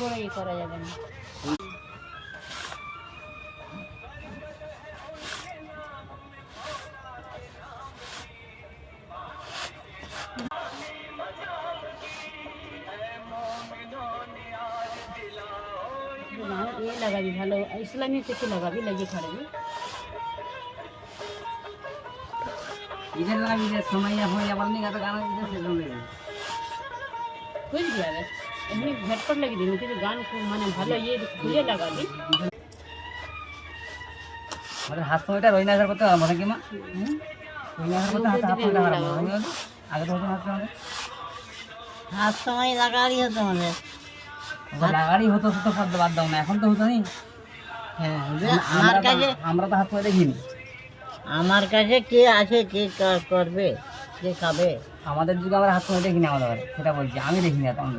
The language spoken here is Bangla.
বড় ই করা যাবে না। ये लगाबी ভালো ইসলামী থেকে লাগাবি লাগিয়ে ছাড়বি इधर लगा भी समय या हो या बंद नहीं करता गाना इधर से सुन ले বুঝলি আরে এমনি ঝটপট লাগিয়ে দিবি কিন্তু গান খুব মানে ভালো ইয়ে খুঁজে লাগাবি मतलब हाथ में इधर रोइना सर पता है मतलब कि माँ रोइना सर पता हाथ में लगा रहा हूँ आगे तो हाथ में लगा रही हो तुम्हारे লাগারই হতো তো বাদ দাও না এখন তো হতো নি হ্যাঁ আমরা তো হাত পা দেখিনি আমার কাছে কে আছে কে করবে কে খাবে আমাদের যুগে আমরা হাত পা দেখিনি আমাদের সেটা বলছি আমি দেখিনি তখন